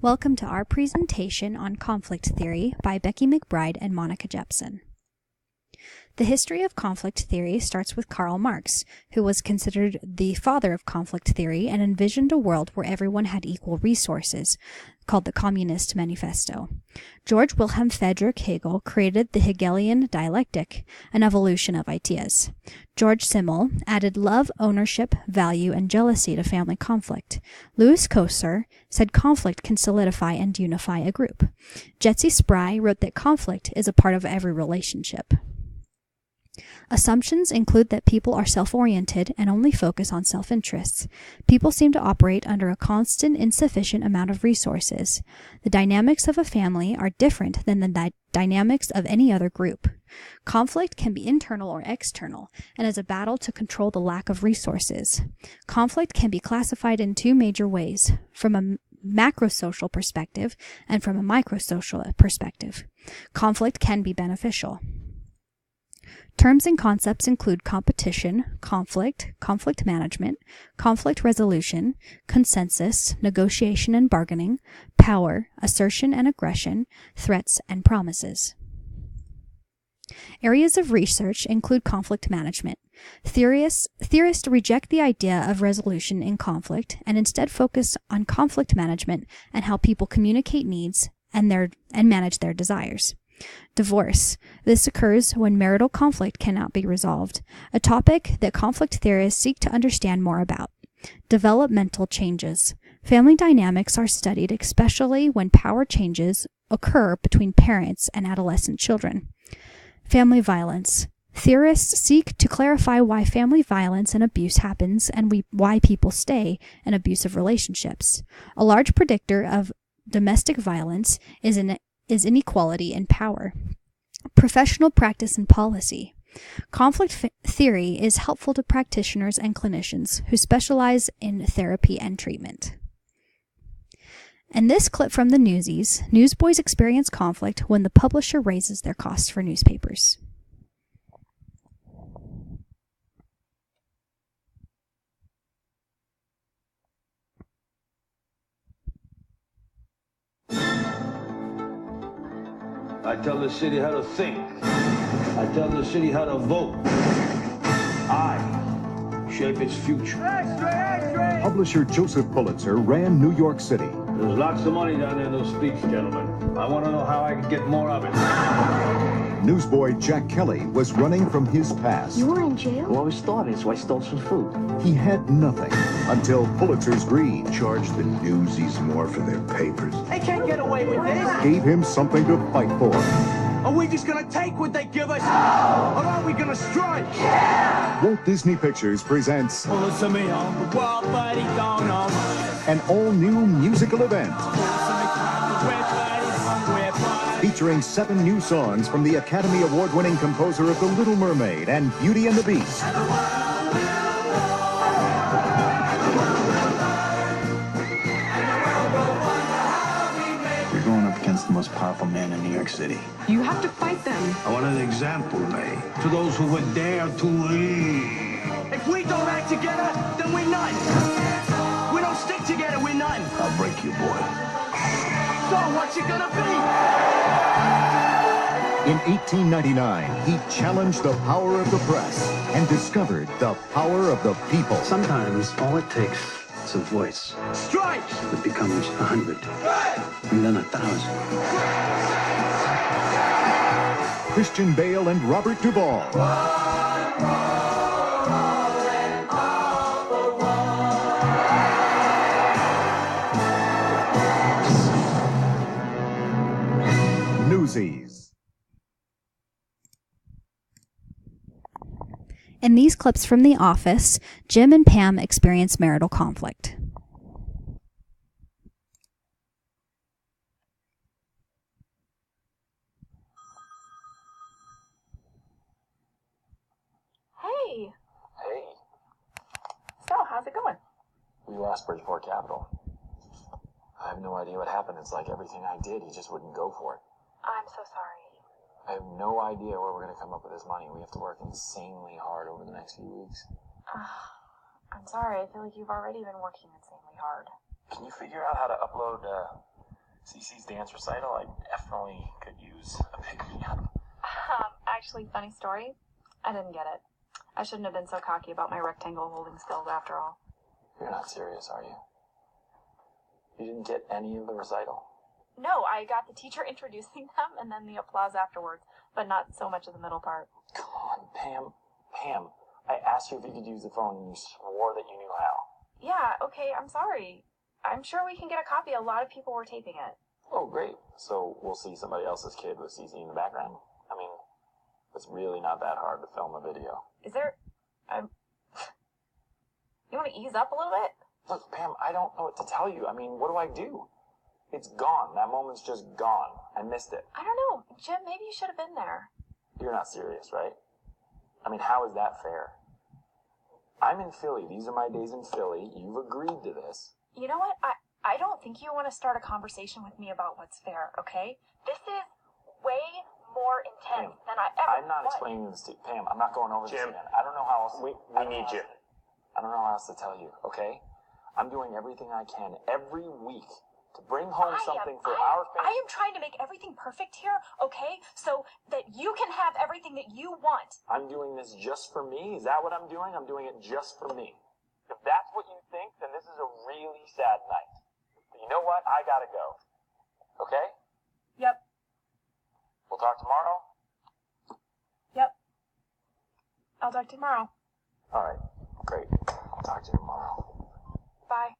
Welcome to our presentation on conflict theory by Becky McBride and Monica Jepson. The history of conflict theory starts with Karl Marx, who was considered the father of conflict theory and envisioned a world where everyone had equal resources, called the Communist Manifesto. George Wilhelm Friedrich Hegel created the Hegelian dialectic, an evolution of ideas. George Simmel added love, ownership, value, and jealousy to family conflict. Louis Kosar said conflict can solidify and unify a group. Jetsy Spry wrote that conflict is a part of every relationship. Assumptions include that people are self-oriented and only focus on self-interests. People seem to operate under a constant, insufficient amount of resources. The dynamics of a family are different than the dynamics of any other group. Conflict can be internal or external, and is a battle to control the lack of resources. Conflict can be classified in two major ways, from a macrosocial perspective and from a microsocial perspective. Conflict can be beneficial. Terms and concepts include competition, conflict, conflict management, conflict resolution, consensus, negotiation and bargaining, power, assertion and aggression, threats and promises. Areas of research include conflict management. Theorists reject the idea of resolution in conflict and instead focus on conflict management and how people communicate needs and manage their desires. Divorce. This occurs when marital conflict cannot be resolved, a topic that conflict theorists seek to understand more about. Developmental changes. Family dynamics are studied especially when power changes occur between parents and adolescent children. Family violence. Theorists seek to clarify why family violence and abuse happens and why people stay in abusive relationships. A large predictor of domestic violence is inequality in power. Professional practice and policy. Conflict theory is helpful to practitioners and clinicians who specialize in therapy and treatment. In this clip from the Newsies, newsboys experience conflict when the publisher raises their costs for newspapers. I tell the city how to think. I tell the city how to vote. I shape its future. Publisher Joseph Pulitzer ran New York City. There's lots of money down there in those speech, gentlemen. I want to know how I can get more of it. Newsboy Jack Kelly was running from his past. You were in jail? Well, I was starving, so I stole some food. He had nothing until Pulitzer's greed Charge the newsies more for their papers. They can't get away with this. gave him something to fight for. Are we just gonna take what they give us? Or are we gonna strike? Walt Disney Pictures presents Bullets of me on the wall, but he don't know. an all-new musical event featuring 7 new songs from the Academy Award-winning composer of The Little Mermaid and Beauty and the Beast. You're going up against the most powerful man in New York City. You have to fight them. I want an example made to those who would dare to lead. If we don't act together, then we're none. We don't stick together, we're none. I'll break you, boy. So what's it gonna be? In 1899, he challenged the power of the press and discovered the power of the people. Sometimes all it takes is a voice Strike! that becomes 100, and then 1,000. Christian Bale and Robert Duvall. Newsies. In these clips from The Office, Jim and Pam experience marital conflict. Hey, Hey, so how's it going? we lost Bridgeport Capital. I have no idea what happened. It's like everything I did, he just wouldn't go for it. I'm so sorry. I have no idea where we're going to come up with this money. We have to work insanely hard over the next few weeks. I'm sorry. I feel like you've already been working insanely hard. Can you figure out how to upload Cece's dance recital, I definitely could use a pick-me-up. Actually, funny story. I didn't get it. I shouldn't have been so cocky about my rectangle holding skills after all. You're not serious, are you? You didn't get any of the recital? No, I got the teacher introducing them and then the applause afterwards, but not so much of the middle part. Come on, Pam. Pam, I asked you if you could use the phone and you swore that you knew how. Yeah, okay, I'm sorry. I'm sure we can get a copy. A lot of people were taping it. Oh, great. So we'll see somebody else's kid with CC in the background? I mean, it's really not that hard to film a video. Is there... You want to ease up a little bit? Look, Pam, I don't know what to tell you. I mean, what do I do? It's gone. That moment's just gone. I missed it. I don't know. Jim, maybe you should have been there. You're not serious, right? I mean, how is that fair? I'm in Philly. These are my days in Philly. You've agreed to this. You know what? I don't think you want to start a conversation with me about what's fair, okay? This is way more intense than I ever... I'm not explaining this to you. Pam, I'm not going over this again. I don't know how else... We need you. I don't know how else to tell you, okay? I'm doing everything I can every week to bring home something for our family. I am trying to make everything perfect here, okay? So that you can have everything that you want. I'm doing this just for me? Is that what I'm doing? I'm doing it just for me. If that's what you think, then this is a really sad night. But you know what? I gotta go. Okay? Yep. We'll talk tomorrow? Yep. I'll talk to you tomorrow. All right. Great. I'll talk to you tomorrow. Bye.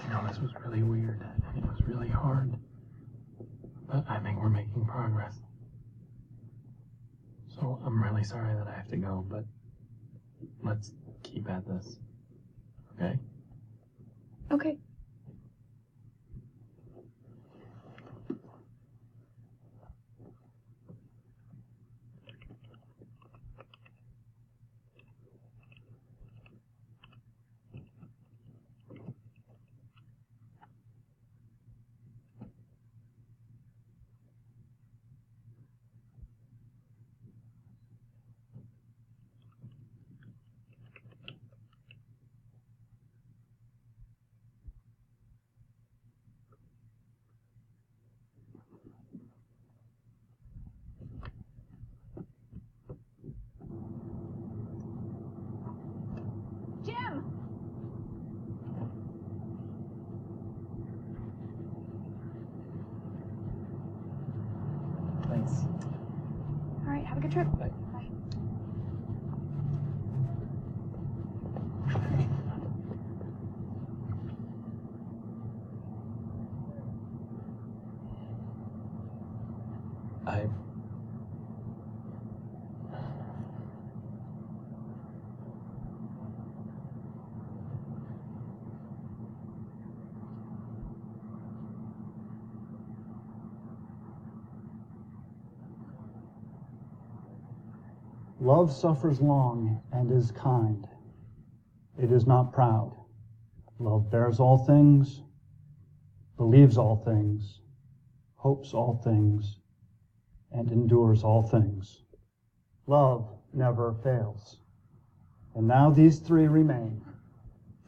You know, this was really weird. It was really hard. But I think we're making progress. So I'm really sorry that I have to go, but let's keep at this. Okay? Okay. Jim! Thanks. All right, have a good trip. Bye. Bye. Love suffers long and is kind. It is not proud. Love bears all things, believes all things, hopes all things, and endures all things. Love never fails. And now these three remain: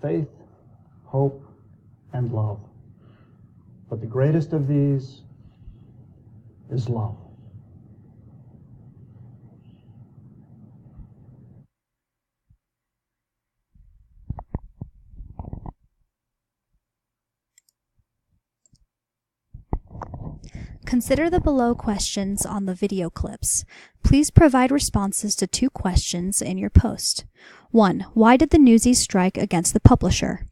faith, hope, and love. But the greatest of these is love. Consider the below questions on the video clips. Please provide responses to 2 questions in your post. 1. Why did the Newsies strike against the publisher?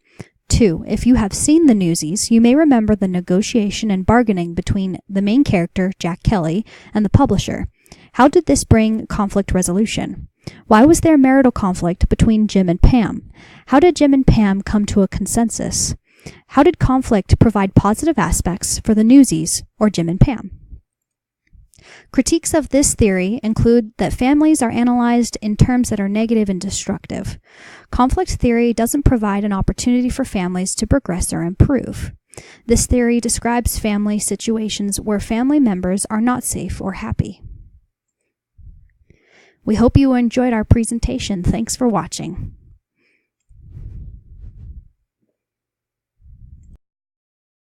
2. If you have seen the Newsies, you may remember the negotiation and bargaining between the main character, Jack Kelly, and the publisher. How did this bring conflict resolution? Why was there marital conflict between Jim and Pam? How did Jim and Pam come to a consensus? How did conflict provide positive aspects for the Newsies or Jim and Pam? Critiques of this theory include that families are analyzed in terms that are negative and destructive. Conflict theory doesn't provide an opportunity for families to progress or improve. This theory describes family situations where family members are not safe or happy. We hope you enjoyed our presentation. Thanks for watching.